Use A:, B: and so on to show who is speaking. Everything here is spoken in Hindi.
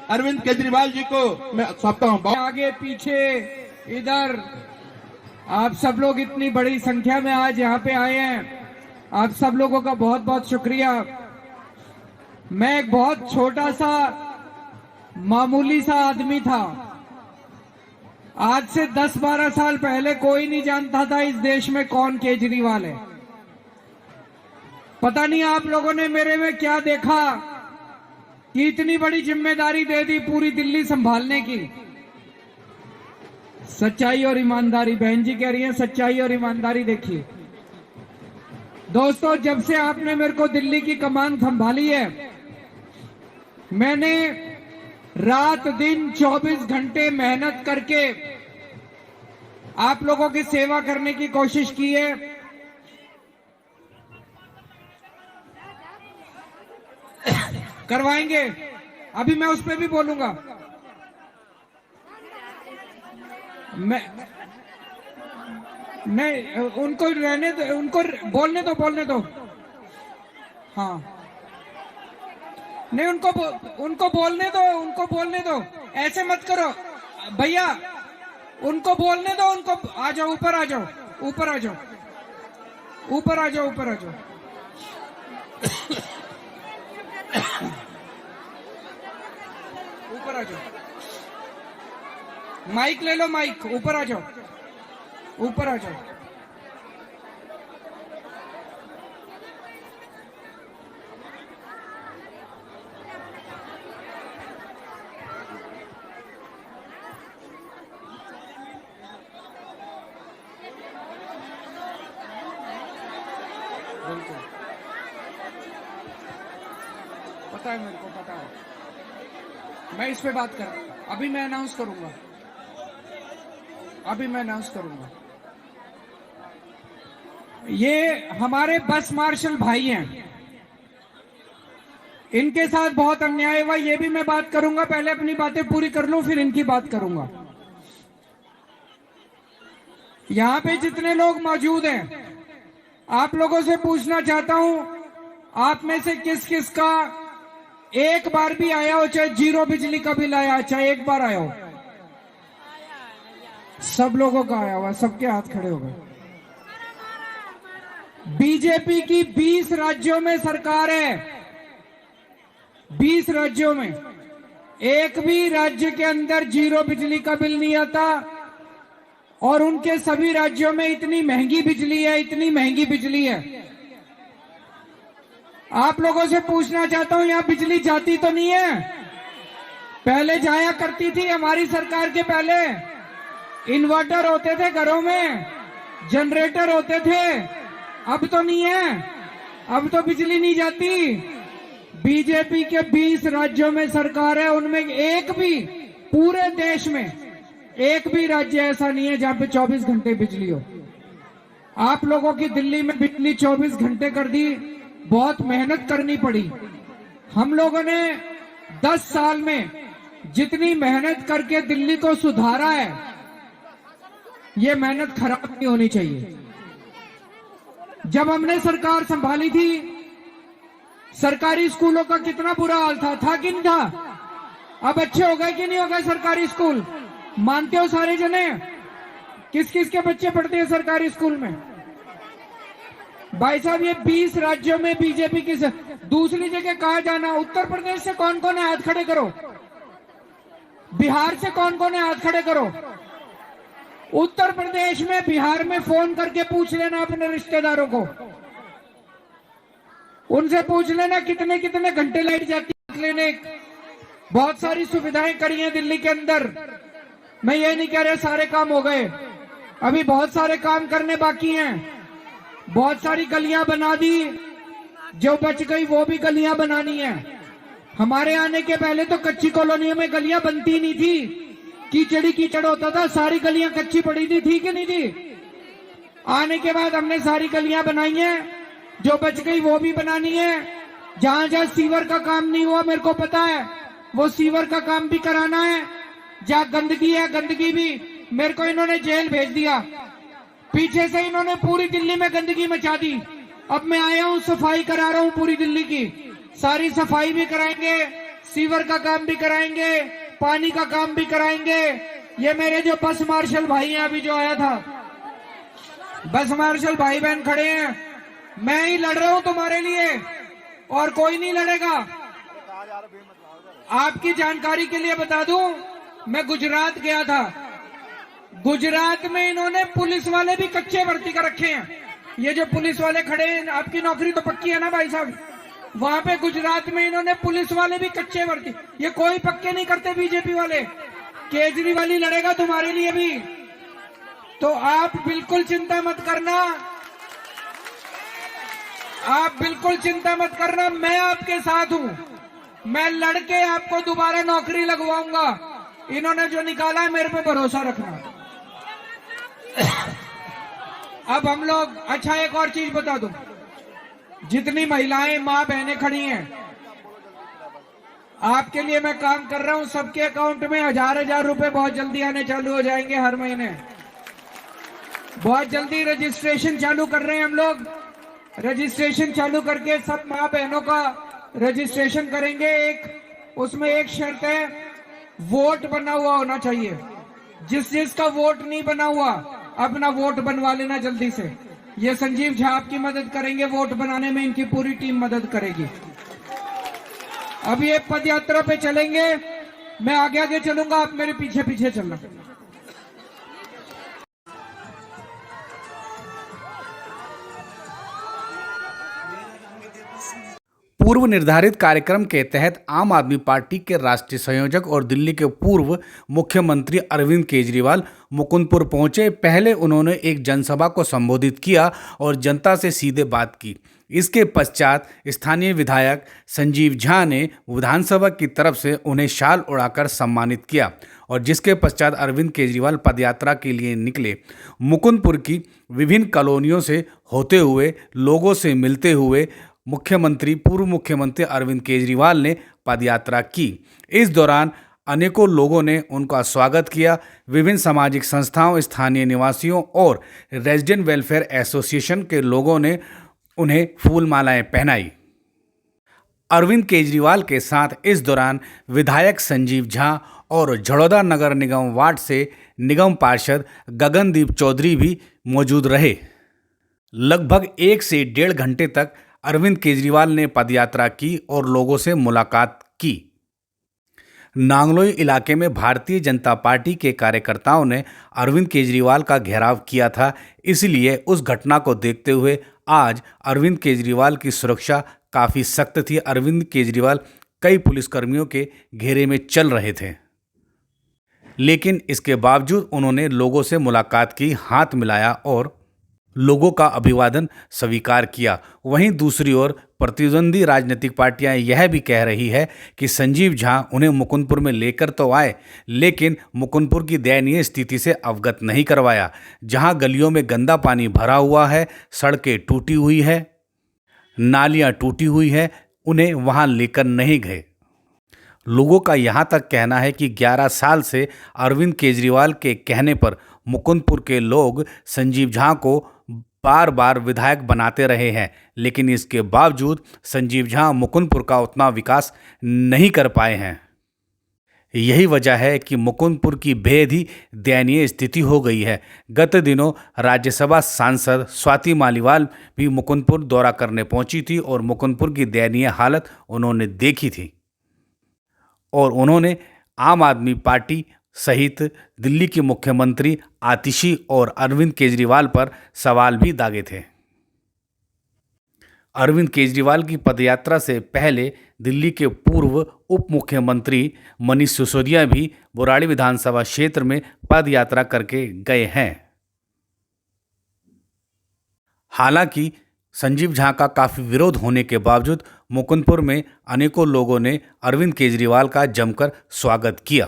A: अरविंद केजरीवाल जी को मैं सौंपता हूँ।
B: आगे पीछे इधर आप सब लोग इतनी बड़ी संख्या में आज यहाँ पे आए हैं, आप सब लोगों का बहुत बहुत शुक्रिया। मैं एक बहुत छोटा सा मामूली सा आदमी था। आज से 10-12 साल पहले कोई नहीं जानता था इस देश में कौन केजरीवाल है। पता नहीं आप लोगों ने मेरे में क्या देखा कि इतनी बड़ी जिम्मेदारी दे दी पूरी दिल्ली संभालने की। सच्चाई और ईमानदारी, बहन जी कह रही हैं सच्चाई और ईमानदारी देखिए। दोस्तों, जब से आपने मेरे को दिल्ली की कमान संभाली है, मैंने रात दिन 24 घंटे मेहनत करके आप लोगों की सेवा करने की कोशिश की है। करवाएंगे, अभी मैं उस पर भी बोलूंगा। मैं नहीं, उनको रहने दो, उनको बोलने दो। हाँ, नहीं, उनको बोलने दो। ऐसे मत करो भैया, उनको बोलने दो। उनको आ जाओ, ऊपर आ जाओ। ऊपर आ जाओ। माइक ले लो, माइक। ऊपर आ जाओ। पता है, मेरे को पता है। मैं इस पे बात कर, अभी मैं अनाउंस करूंगा। ये हमारे बस मार्शल भाई हैं, इनके साथ बहुत अन्याय हुआ, ये भी मैं बात करूंगा। पहले अपनी बातें पूरी कर लूं, फिर इनकी बात करूंगा। यहां पे जितने लोग मौजूद हैं, आप लोगों से पूछना चाहता हूं, आप में से किस किस का एक बार भी आया हो, चाहे जीरो बिजली का बिल आया, चाहे एक बार आया हो? सब लोगों का आया हुआ, सबके हाथ खड़े हो गए। बीजेपी की 20 राज्यों में सरकार है, 20 राज्यों में एक भी राज्य के अंदर जीरो बिजली का बिल नहीं आता, और उनके सभी राज्यों में इतनी महंगी बिजली है। आप लोगों से पूछना चाहता हूं, यहां बिजली जाती तो नहीं है? पहले जाया करती थी। हमारी सरकार के पहले इन्वर्टर होते थे घरों में, जनरेटर होते थे। अब तो नहीं है, अब तो बिजली नहीं जाती। बीजेपी के 20 राज्यों में सरकार है, उनमें एक भी, पूरे देश में एक भी राज्य ऐसा नहीं है जहां पे 24 घंटे बिजली हो। आप लोगों की दिल्ली में बिजली 24 घंटे कर दी, बहुत मेहनत करनी पड़ी। हम लोगों ने 10 साल में जितनी मेहनत करके दिल्ली को सुधारा है, ये मेहनत खराब नहीं होनी चाहिए। जब हमने सरकार संभाली थी, सरकारी स्कूलों का कितना बुरा हाल था कि नहीं था? अब अच्छे हो गए कि नहीं हो गए सरकारी स्कूल? मानते हो सारे जने? किस किस के बच्चे पढ़ते हैं सरकारी स्कूल में? भाई साहब, ये 20 राज्यों में बीजेपी की दूसरी जगह कहा जाना। उत्तर प्रदेश से कौन कौन है, हाथ खड़े करो। बिहार से कौन कौन है, हाथ खड़े करो। उत्तर प्रदेश में, बिहार में फोन करके पूछ लेना अपने रिश्तेदारों को, उनसे पूछ लेना कितने कितने घंटे लाइट जाती है। क्लिनिक, बहुत सारी सुविधाएं करी हैं दिल्ली के अंदर। मैं ये नहीं कह रहा सारे काम हो गए, अभी बहुत सारे काम करने बाकी हैं। बहुत सारी गलियां बना दी, जो बच गई वो भी गलियां बनानी है। हमारे आने के पहले तो कच्ची कॉलोनियों में गलियां बनती नहीं थी, कीचड़ होता था, सारी गलियां कच्ची पड़ी थी कि नहीं थी? आने के बाद हमने सारी गलियां बनाई हैं, जो बच गई वो भी बनानी है। जहां जहां सीवर का काम नहीं हुआ, मेरे को पता है, वो सीवर का काम भी कराना है। जहां गंदगी है, गंदगी भी, मेरे को इन्होंने जेल भेज दिया। पीछे से इन्होंने पूरी दिल्ली में गंदगी मचा दी। अब मैं आया हूं, सफाई करा रहा हूं पूरी दिल्ली की। सारी सफाई भी कराएंगे, सीवर का काम भी कराएंगे, पानी का काम भी कराएंगे। ये मेरे जो बस मार्शल भाई हैं, अभी जो आया था, बस मार्शल भाई बहन खड़े हैं, मैं ही लड़ रहा हूं तुम्हारे लिए और कोई नहीं लड़ेगा। आपकी जानकारी के लिए बता दूं, मैं गुजरात गया था। गुजरात में इन्होंने पुलिस वाले भी कच्चे भर्ती कर रखे हैं। ये जो पुलिस वाले खड़े हैं, आपकी नौकरी तो पक्की है ना भाई साहब? वहां पे गुजरात में इन्होंने पुलिस वाले भी कच्चे भर्ती, ये कोई पक्के नहीं करते बीजेपी वाले। केजरीवाल ही लड़ेगा तुम्हारे लिए भी, तो आप बिल्कुल चिंता मत करना, आप बिल्कुल चिंता मत करना, मैं आपके साथ हूं। मैं लड़के आपको दोबारा नौकरी लगवाऊंगा। इन्होंने जो निकाला है, मेरे पे भरोसा रखना। अब हम लोग, अच्छा एक और चीज बता दूं, जितनी महिलाएं मां बहनें खड़ी हैं, आपके लिए मैं काम कर रहा हूं। सबके अकाउंट में 1000 रुपए बहुत जल्दी आने चालू हो जाएंगे हर महीने। बहुत जल्दी रजिस्ट्रेशन चालू कर रहे हैं हम लोग। रजिस्ट्रेशन चालू करके सब मां बहनों का रजिस्ट्रेशन करेंगे। उसमें एक शर्त है, वोट बना हुआ होना चाहिए। जिसका वोट नहीं बना हुआ, अपना वोट बनवा लेना जल्दी से। ये संजीव झा आपकी मदद करेंगे वोट बनाने में, इनकी पूरी टीम मदद करेगी। अभी ये पद यात्रा पे चलेंगे, मैं आगे आगे चलूंगा, आप मेरे पीछे पीछे चलना।
C: पूर्व निर्धारित कार्यक्रम के तहत आम आदमी पार्टी के राष्ट्रीय संयोजक और दिल्ली के पूर्व मुख्यमंत्री अरविंद केजरीवाल मुकुंदपुर पहुंचे। पहले उन्होंने एक जनसभा को संबोधित किया और जनता से सीधे बात की। इसके पश्चात स्थानीय विधायक संजीव झा ने विधानसभा की तरफ से उन्हें शाल उड़ाकर सम्मानित किया और जिसके पश्चात अरविंद केजरीवाल पदयात्रा के लिए निकले। मुकुंदपुर की विभिन्न कॉलोनियों से होते हुए, लोगों से मिलते हुए पूर्व मुख्यमंत्री अरविंद केजरीवाल ने पदयात्रा की। इस दौरान अनेकों लोगों ने उनका स्वागत किया। विभिन्न सामाजिक संस्थाओं, स्थानीय निवासियों और रेजिडेंट वेलफेयर एसोसिएशन के लोगों ने उन्हें फूल मालाएं पहनाई। अरविंद केजरीवाल के साथ इस दौरान विधायक संजीव झा और झड़ौदा नगर निगम वार्ड से निगम पार्षद गगनदीप चौधरी भी मौजूद रहे। लगभग 1 से 1.5 घंटे तक अरविंद केजरीवाल ने पदयात्रा की और लोगों से मुलाकात की। नांगलोई इलाके में भारतीय जनता पार्टी के कार्यकर्ताओं ने अरविंद केजरीवाल का घेराव किया था, इसलिए उस घटना को देखते हुए आज अरविंद केजरीवाल की सुरक्षा काफ़ी सख्त थी। अरविंद केजरीवाल कई पुलिसकर्मियों के घेरे में चल रहे थे, लेकिन इसके बावजूद उन्होंने लोगों से मुलाकात की, हाथ मिलाया और लोगों का अभिवादन स्वीकार किया। वहीं दूसरी ओर प्रतिद्वंदी राजनीतिक पार्टियां यह भी कह रही है कि संजीव झा उन्हें मुकुंदपुर में लेकर तो आए, लेकिन मुकुंदपुर की दयनीय स्थिति से अवगत नहीं करवाया। जहां गलियों में गंदा पानी भरा हुआ है, सड़कें टूटी हुई है, नालियां टूटी हुई है, उन्हें वहां लेकर नहीं गए। लोगों का यहां तक कहना है कि 11 साल से अरविंद केजरीवाल के कहने पर मुकुंदपुर के लोग संजीव झा को बार बार विधायक बनाते रहे हैं, लेकिन इसके बावजूद संजीव झा मुकुंदपुर का उतना विकास नहीं कर पाए हैं। यही वजह है कि मुकुंदपुर की बेहद ही दयनीय स्थिति हो गई है। गत दिनों राज्यसभा सांसद स्वाति मालीवाल भी मुकुंदपुर दौरा करने पहुंची थी और मुकुंदपुर की दयनीय हालत उन्होंने देखी थी और उन्होंने आम आदमी पार्टी सहित दिल्ली के मुख्यमंत्री आतिशी और अरविंद केजरीवाल पर सवाल भी दागे थे। अरविंद केजरीवाल की पदयात्रा से पहले दिल्ली के पूर्व उप मुख्यमंत्री मनीष सिसोदिया भी बुराड़ी विधानसभा क्षेत्र में पदयात्रा करके गए हैं। हालांकि संजीव झा का काफ़ी विरोध होने के बावजूद मुकुंदपुर में अनेकों लोगों ने अरविंद केजरीवाल का जमकर स्वागत किया।